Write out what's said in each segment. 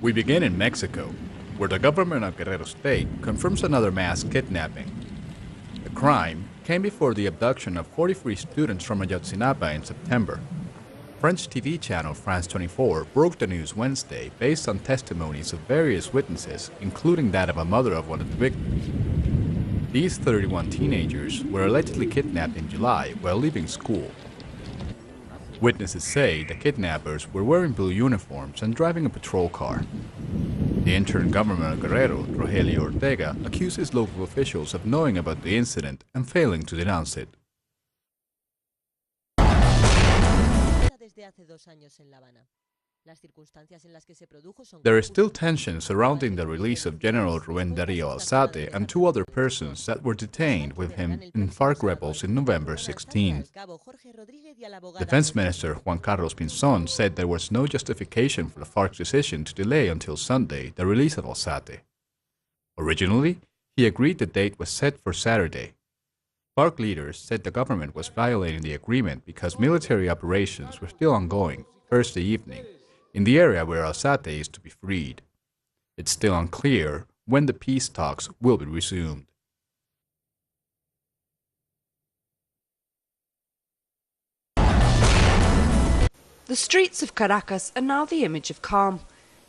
We begin in Mexico, where the government of Guerrero State confirms another mass kidnapping. The crime came before the abduction of 43 students from Ayotzinapa in September. French TV channel France 24 broke the news Wednesday based on testimonies of various witnesses, including that of a mother of one of the victims. These 31 teenagers were allegedly kidnapped in July while leaving school. Witnesses say the kidnappers were wearing blue uniforms and driving a patrol car. The interim governor of Guerrero, Rogelio Ortega, accuses local officials of knowing about the incident and failing to denounce it. There is still tension surrounding the release of General Rubén Darío Alzate and two other persons that were detained with him in FARC rebels in November 16. Defense Minister Juan Carlos Pinzón said there was no justification for the FARC's decision to delay until Sunday the release of Alzate. Originally, he agreed the date was set for Saturday. FARC leaders said the government was violating the agreement because military operations were still ongoing Thursday evening in the area where Alzate is to be freed. It's still unclear when the peace talks will be resumed. The streets of Caracas are now the image of calm.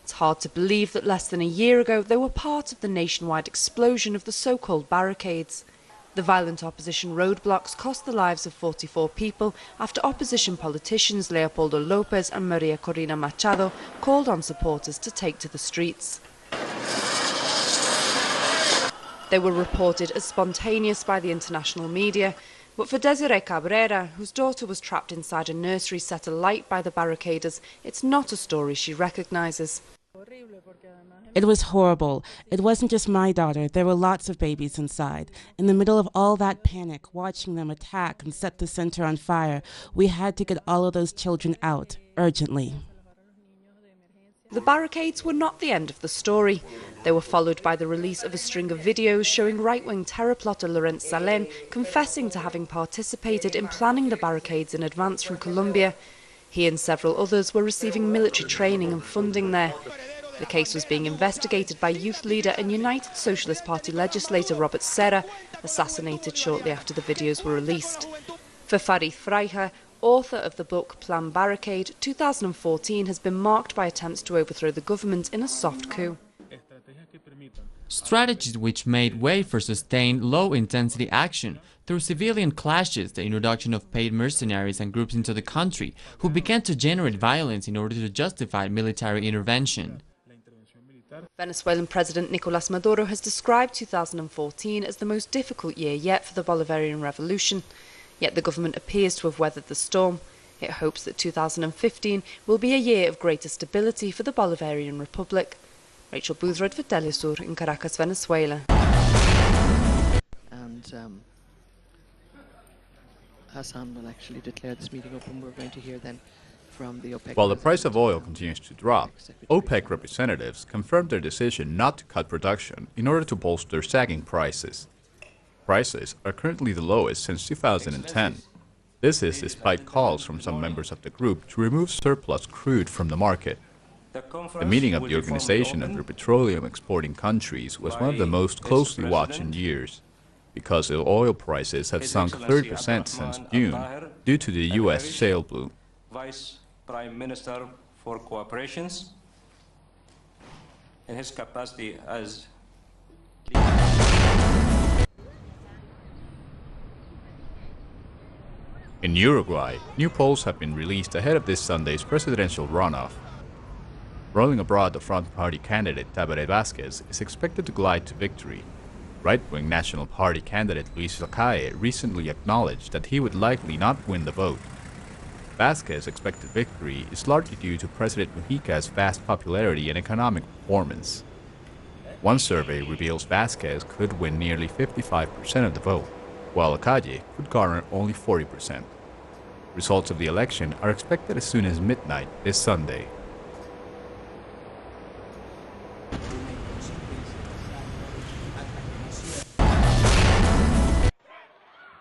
It's hard to believe that less than a year ago they were part of the nationwide explosion of the so-called barricades. The violent opposition roadblocks cost the lives of 44 people after opposition politicians Leopoldo López and Maria Corina Machado called on supporters to take to the streets. They were reported as spontaneous by the international media, but for Desiree Cabrera, whose daughter was trapped inside a nursery set alight by the barricaders, it's not a story she recognises. It was horrible. It wasn't just my daughter. There were lots of babies inside. In the middle of all that panic, watching them attack and set the center on fire, we had to get all of those children out, urgently. The barricades were not the end of the story. They were followed by the release of a string of videos showing right-wing terror plotter Laurent Salem confessing to having participated in planning the barricades in advance from Colombia. He and several others were receiving military training and funding there. The case was being investigated by youth leader and United Socialist Party legislator Robert Serra, assassinated shortly after the videos were released. For Farid Freiha, author of the book Plan Barricade, 2014 has been marked by attempts to overthrow the government in a soft coup. Strategies which made way for sustained low-intensity action through civilian clashes, the introduction of paid mercenaries and groups into the country who began to generate violence in order to justify military intervention. Venezuelan President Nicolás Maduro has described 2014 as the most difficult year yet for the Bolivarian revolution. Yet the government appears to have weathered the storm. It hopes that 2015 will be a year of greater stability for the Bolivarian Republic. Rachel Boothroyd for Telesur in Caracas, Venezuela. And Hassan will actually declare this meeting open. We're going to hear then from the OPEC. While the price of oil continues to drop, OPEC representatives confirmed their decision not to cut production in order to bolster sagging prices. Prices are currently the lowest since 2010. This is despite calls from some members of the group to remove surplus crude from the market. The meeting of the Organization of the Petroleum Exporting Countries was one of the most closely watched in years, because the oil prices have sunk 30% since June due to the U.S. shale boom. Vice Prime Minister for Cooperations in his capacity as In Uruguay, new polls have been released ahead of this Sunday's presidential runoff. Rolling abroad, the Front Party candidate Tabaré Vázquez is expected to glide to victory. Right-wing National Party candidate Luis Lacalle recently acknowledged that he would likely not win the vote. Vázquez's expected victory is largely due to President Mujica's vast popularity and economic performance. One survey reveals Vázquez could win nearly 55% of the vote, while Lacalle could garner only 40%. Results of the election are expected as soon as midnight this Sunday.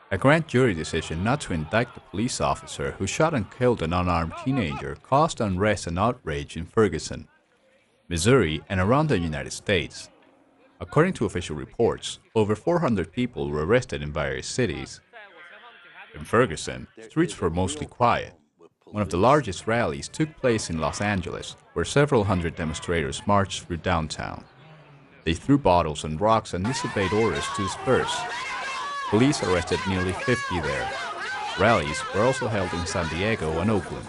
A grand jury decision not to indict the police officer who shot and killed an unarmed teenager caused unrest and outrage in Ferguson. Missouri, and around the United States. According to official reports, over 400 people were arrested in various cities. In Ferguson, streets were mostly quiet. One of the largest rallies took place in Los Angeles, where several hundred demonstrators marched through downtown. They threw bottles and rocks and disobeyed orders to disperse. Police arrested nearly 50 there. Rallies were also held in San Diego and Oakland.